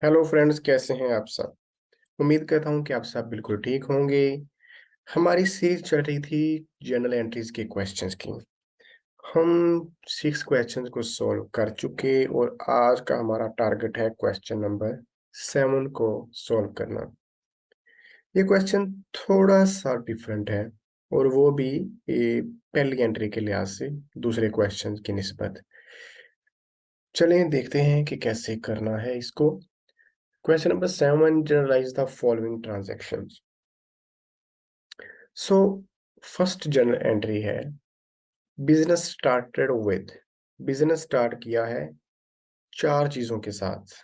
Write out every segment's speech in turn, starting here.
Hello friends, कैसे हैं आप सब। उम्मीद करता हूं कि आप सब बिल्कुल ठीक होंगे। हमारी सीरीज चल रही थी जर्नल एंट्रीज के क्वेश्चंस की। हम 6 क्वेश्चंस को सॉल्व कर चुके और आज का हमारा टारगेट है क्वेश्चन नंबर 7 को सॉल्व करना। ये क्वेश्चन थोड़ा सा डिफरेंट है और वो भी पहली एंट्री के लिहाज से दूसरे क्वेश्चन की निस्बत। चलें देखते हैं कि कैसे करना है इसको। Question number 7, journalise the following transactions. So first journal entry है business started with. Business start किया है 4 चीजों के साथ,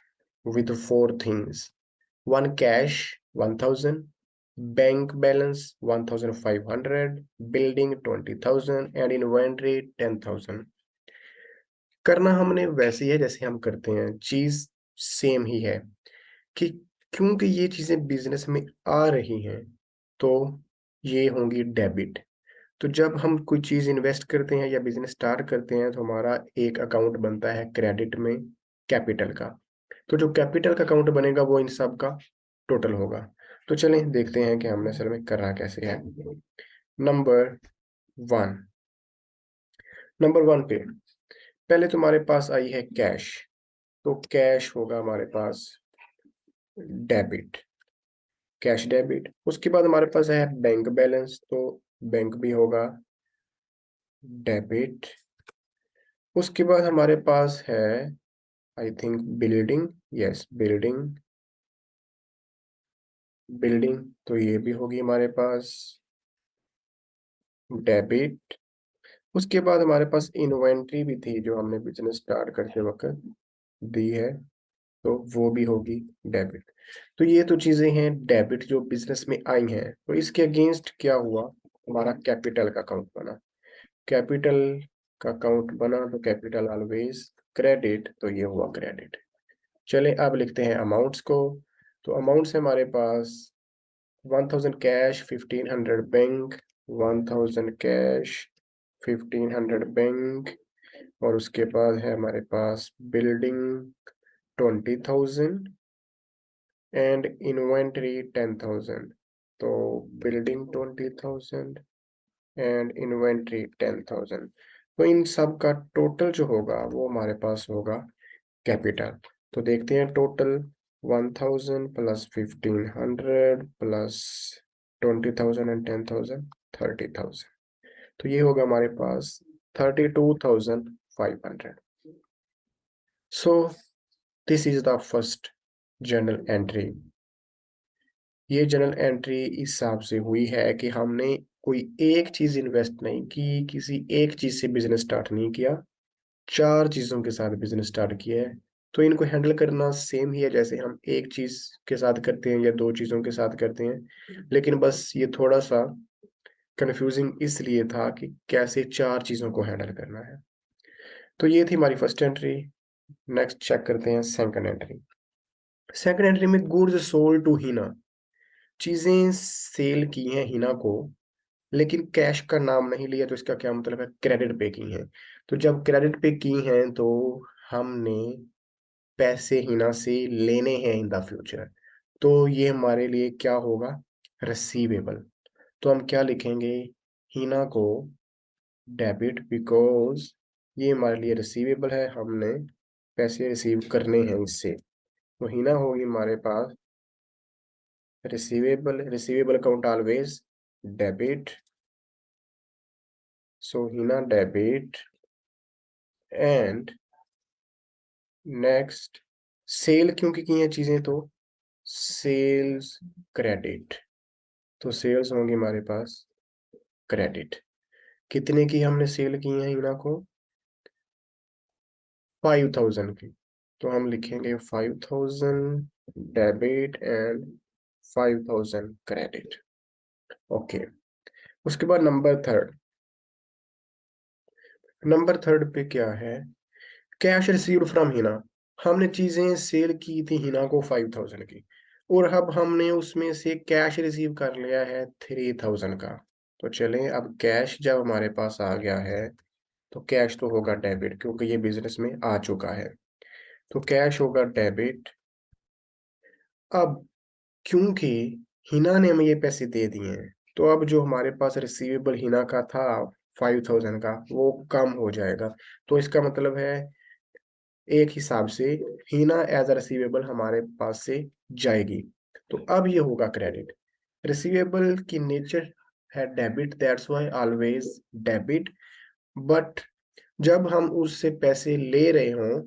with 4 things. One cash 1000, bank balance 1500, building 20,000 and inventory 10,000। करना हमने वैसे ही है जैसे हम करते हैं, चीज सेम ही है कि क्योंकि ये चीजें बिजनेस में आ रही हैं तो ये होंगी डेबिट। तो जब हम कोई चीज इन्वेस्ट करते हैं या बिजनेस स्टार्ट करते हैं तो हमारा एक अकाउंट बनता है क्रेडिट में, कैपिटल का। तो जो कैपिटल का अकाउंट बनेगा वो इन सब का टोटल होगा। तो चलें देखते हैं कि हमने असल में करना कैसे है। नंबर 1। नंबर 1 पे पहले तुम्हारे पास आई है कैश, तो कैश होगा हमारे पास डेबिट, कैश डेबिट। उसके बाद हमारे पास है बैंक बैलेंस, तो बैंक भी होगा डेबिट। उसके बाद हमारे पास है I think building, yes building, building तो ये भी होगी हमारे पास डेबिट। उसके बाद हमारे पास इन्वेंट्री भी थी जो हमने बिजनेस स्टार्ट करते वक्त दी है, तो वो भी होगी डेबिट। तो ये तो चीजें हैं डेबिट जो बिजनेस में आई हैं। तो इसके अगेंस्ट क्या हुआ, हमारा कैपिटल का अकाउंट बना। कैपिटल का अकाउंट बना तो कैपिटल ऑलवेज क्रेडिट, तो ये हुआ क्रेडिट। चले अब लिखते हैं अमाउंट्स को। तो अमाउंट्स है हमारे पास 1000 कैश, 1500 बैंक, 1000 कैश, 1500 बैंक। और उसके बाद है हमारे पास बिल्डिंग 20,000 एंड इन्वेंटरी 10,000। तो बिल्डिंग 20,000 एंड इन्वेंट्री 10,000। तो इन सब का टोटल जो होगा वो हमारे पास होगा कैपिटल। तो देखते हैं टोटल 1000 प्लस 1500 प्लस 20,000 एंड 10,000, 30,000। तो ये होगा हमारे पास 32,500। So this is the first journal entry. ये जर्नल एंट्री इस हिसाब से हुई है कि हमने कोई एक चीज इन्वेस्ट नहीं की, किसी एक चीज से बिजनेस स्टार्ट नहीं किया, 4 चीजों के साथ बिजनेस स्टार्ट किया है। तो इनको हैंडल करना सेम ही है जैसे हम एक चीज के साथ करते हैं या 2 चीजों के साथ करते हैं, लेकिन बस ये थोड़ा सा कंफ्यूजिंग इसलिए था कि कैसे 4 चीजों को हैंडल करना है। तो ये थी हमारी फर्स्ट एंट्री। नेक्स्ट चेक करते हैं सेकंड एंट्री। सेकंड एंट्री में गुड्स सोल्ड टू हिना। चीजें सेल की हैं हिना को, लेकिन कैश का नाम नहीं लिया, तो इसका क्या मतलब है, क्रेडिट पे की हैं। तो जब क्रेडिट पे की हैं तो हमने पैसे हिना से लेने हैं इन द फ्यूचर, तो ये हमारे लिए क्या होगा, रिसीवेबल। तो हम क्या लिखेंगे, हिना को डेबिट, बिकॉज ये हमारे लिए रिसीवेबल है, हमने पैसे रिसीव करने हैं इससे। तो हिना होगी हमारे पास receivable, receivable account always debit. So Hina debit and next sale क्योंकि की हैं चीजें, तो सेल्स क्रेडिट। तो सेल्स होंगी हमारे पास क्रेडिट। कितने की हमने सेल की हैं हिना को, 5,000 की। तो हम लिखेंगे 5,000 डेबिट एंड 5,000 क्रेडिट। ओके। उसके बाद नंबर थर्ड पे क्या है, कैश रिसीव्ड फ्रॉम हिना। हमने चीजें सेल की थी हिना को 5,000 की, और अब हमने उसमें से कैश रिसीव कर लिया है 3,000 का। तो चलें अब कैश जब हमारे पास आ गया है तो कैश तो होगा डेबिट क्योंकि ये बिजनेस में आ चुका है। तो कैश होगा डेबिट अब क्योंकि हिना ने हमें ये पैसे दे दिए हैं, तो अब जो हमारे पास रिसीवेबल हिना का था 5000 का, वो कम हो जाएगा। तो इसका मतलब है एक हिसाब से हीना एज अ रिसीवेबल हमारे पास से जाएगी। तो अब ये होगा क्रेडिट। रिसीवेबल की नेचर है debit, that's why always debit. But जब हम उससे पैसे ले रहे हों,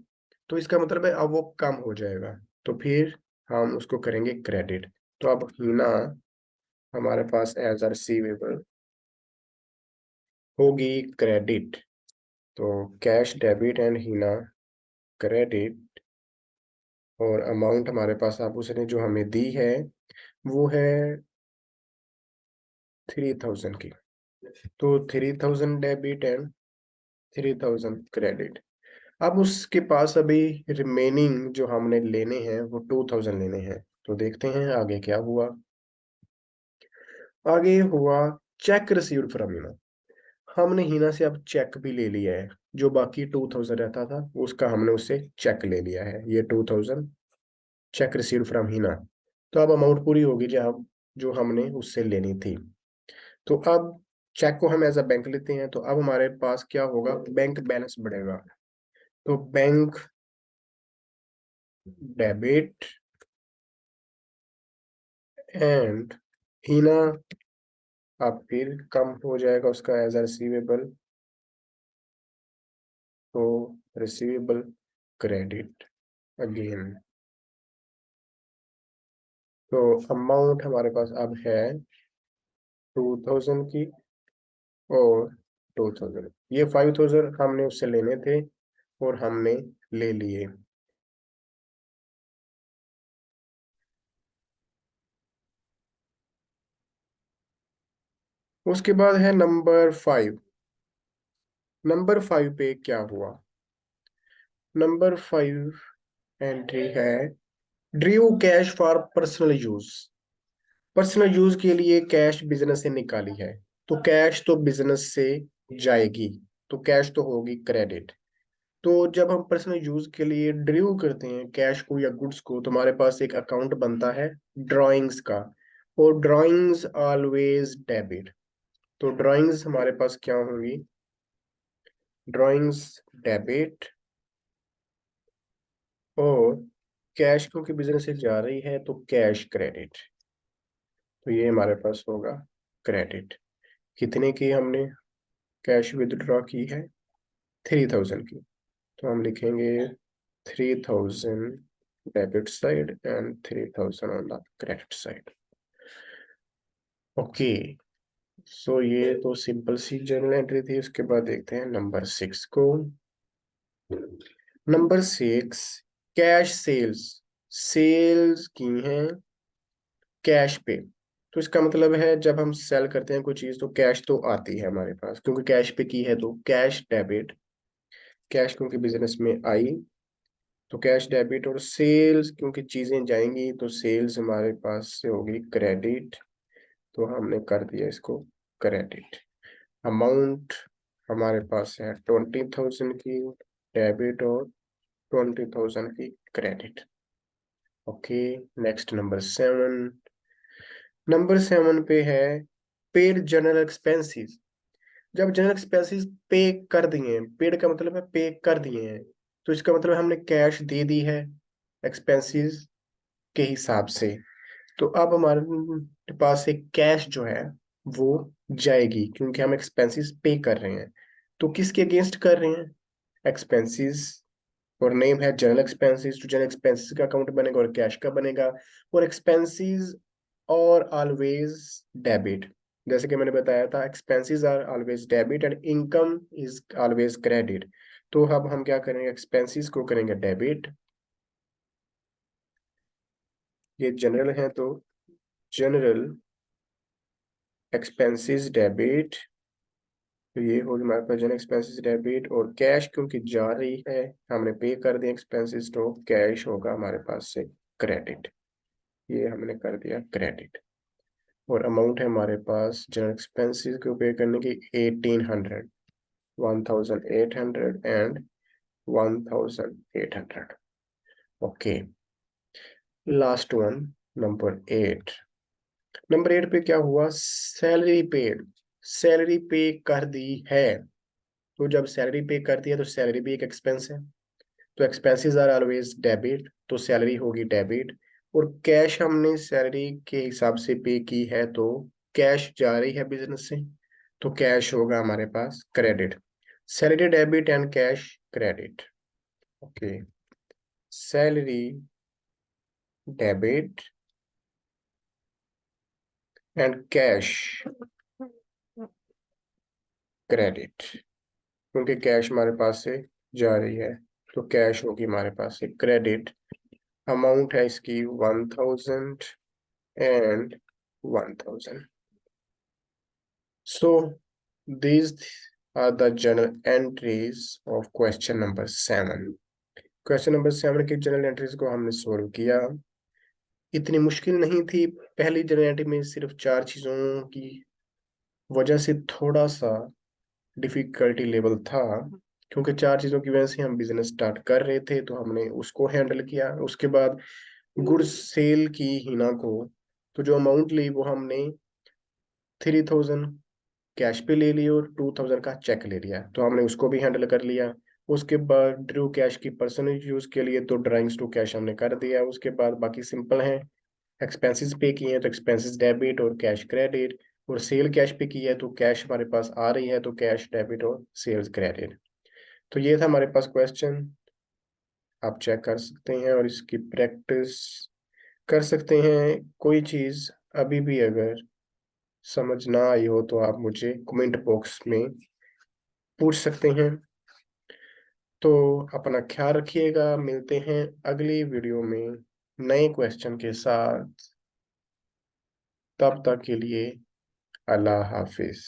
तो इसका मतलब है अब वो कम हो जाएगा, तो फिर हम उसको करेंगे क्रेडिट। तो अब हीना हमारे पास एज अ रिसीवेबल होगी क्रेडिट। तो cash debit and Heena credit. और अमाउंट हमारे पास अब उसने जो हमें दी है वो है 3000 की। तो 3000 डेबिट एंड 3000 क्रेडिट। अब उसके पास अभी रिमेनिंग जो हमने लेने हैं वो 2000 लेने हैं। तो देखते हैं आगे क्या हुआ। आगे हुआ चेक रिसीव्ड फ्रॉम हिना। हमने हिना से अब चेक भी ले लिया है। जो बाकी 2000 रहता था उसका हमने उससे चेक ले लिया है। ये 2000 चेक रिसीव्ड फ्रॉम हिना। तो अब अमाउंट पूरी होगी जो हमने उससे लेनी थी। तो अब चेक को हम एज अ बैंक लेते हैं। तो अब हमारे पास क्या होगा, बैंक बैलेंस बढ़ेगा। तो बैंक डेबिट एंड हीना अब फिर कम हो जाएगा उसका एज अ रिसीवेबल। तो रिसीवेबल क्रेडिट अगेन। तो अमाउंट हमारे पास अब है 2000 की और 2000। ये 5000 हमने उससे लेने थे और हमने ले लिए। उसके बाद है नंबर 5। नंबर 5 पे क्या हुआ। नंबर 5 एंट्री है ड्रीव cash for personal use. Personal use के लिए कैश बिजनेस से निकाली है। तो कैश तो बिजनेस से जाएगी, तो कैश तो होगी क्रेडिट। तो जब हम पर्सनल यूज के लिए ड्रीव करते हैं कैश को या गुड्स को, तो हमारे पास एक अकाउंट बनता है ड्राइंग्स का। और ड्राइंग्स ऑलवेज डेबिट। तो ड्राइंग्स हमारे पास क्या होंगी, ड्राइंग्स डेबिट। और कैश क्योंकि बिजनेस से जा रही है तो कैश क्रेडिट। तो ये हमारे पास होगा क्रेडिट। कितने की हमने कैश विदड्रॉ की है, 3000 की। तो हम लिखेंगे 3000 debit side and 3000 on the credit side. Okay. So ये तो सिंपल सी जर्नल एंट्री थी। उसके बाद देखते हैं नंबर 6 को। Number 6 cash sales. सेल्स की हैं कैश पे। तो इसका मतलब है जब हम सेल करते हैं कोई चीज तो कैश तो आती है हमारे पास, क्योंकि कैश पे की है तो कैश डेबिट। कैश क्योंकि बिजनेस में आई तो कैश डेबिट। और सेल्स क्योंकि चीजें जाएंगी तो सेल्स हमारे पास से होगी क्रेडिट। तो हमने कर दिया इसको क्रेडिट। अमाउंट हमारे पास है 20,000 की डेबिट और 20,000 की credit. Okay. Next number 7। Number 7 पे है पेड जनरल एक्सपेंसेस। जब जनरल एक्सपेंसेस पे कर दिए हैं, पेड का मतलब है पे कर दिए हैं, तो इसका मतलब है हमने कैश दे दी है एक्सपेंसेस के हिसाब से। तो अब हमारे पास एक कैश जो है वो जाएगी, क्योंकि हम एक्सपेंसेस पे कर रहे हैं। तो किसके अगेंस्ट कर रहे हैं, एक्सपेंसेस। और नेम है जनरल एक्सपेंसेस, तो जनरल एक्सपेंसेस का अकाउंट बनेगा और कैश का बनेगा। और एक्सपेंसेस और ऑलवेज डेबिट। जैसे कि मैंने बताया था expenses are always debit and income is always credit. तो अब हम क्या करेंगे, एक्सपेंसेस को करेंगे डेबिट। ये जनरल है तो जनरल एक्सपेंसेस डेबिट। तो ये होगी हमारे पास जनरल एक्सपेंसेस डेबिट। और कैश क्योंकि जा रही है हमने पे कर दिया एक्सपेंसेस, तो कैश होगा हमारे पास से क्रेडिट। ये हमने कर दिया क्रेडिट। और अमाउंट है हमारे पास जनरल एक्सपेंसेस को पे करने की 1800, 1800 and 1800। Okay. Last one number 8। Number 8 पे क्या हुआ, सैलरी पेड, सैलरी पे कर दी है। तो जब सैलरी पे कर दिया तो सैलरी भी एक एक्सपेंस है, तो एक्सपेंसेस आर ऑलवेज डेबिट, तो सैलरी होगी डेबिट। और कैश हमने सैलरी के हिसाब से पे की है, तो कैश जा रही है बिजनेस से, तो कैश होगा हमारे पास credit. Salary debit and cash credit. Okay, salary debit and cash credit, क्योंकि कैश हमारे पास से जा रही है, तो कैश होगी हमारे पास से क्रेडिट। अमाउंट है इसकी 1000 and 1000। So these are the journal entries of question number 7। Question number 7 की जनरल एंट्रीज को हमने सोल्व किया। इतनी मुश्किल नहीं थी। पहली जनरल एंट्री में सिर्फ 4 चीजों की वजह से थोड़ा सा डिफिकल्टी लेवल था, क्योंकि 4 चीजों की वजह से हम बिजनेस स्टार्ट कर रहे थे, तो हमने उसको हैंडल किया। उसके बाद गुड्स सेल की हिना को, तो जो अमाउंट ली वो हमने 3000 कैश पे ले ली और 2000 का चेक ले लिया, तो हमने उसको भी हैंडल कर लिया। उसके बाद ड्रू कैश की पर्सनल यूज के लिए तो ड्राइंग्स टू कैश हमने कर दिया। उसके बाद बाकी सिंपल है, एक्सपेंसेस पे किए हैं तो एक्सपेंसेस डेबिट और कैश क्रेडिट, और सेल कैश पे की है तो कैश हमारे पास आ रही है, तो कैश डेबिट और सेल्स क्रेडिट। तो ये था हमारे पास क्वेश्चन, आप चेक कर सकते हैं और इसकी प्रैक्टिस कर सकते हैं। कोई चीज अभी भी अगर समझ ना आई हो तो आप मुझे कमेंट बॉक्स में पूछ सकते हैं। तो अपना ख्याल रखिएगा, मिलते हैं अगली वीडियो में नए क्वेश्चन के साथ। तब तक के लिए अल्लाह हाफिज।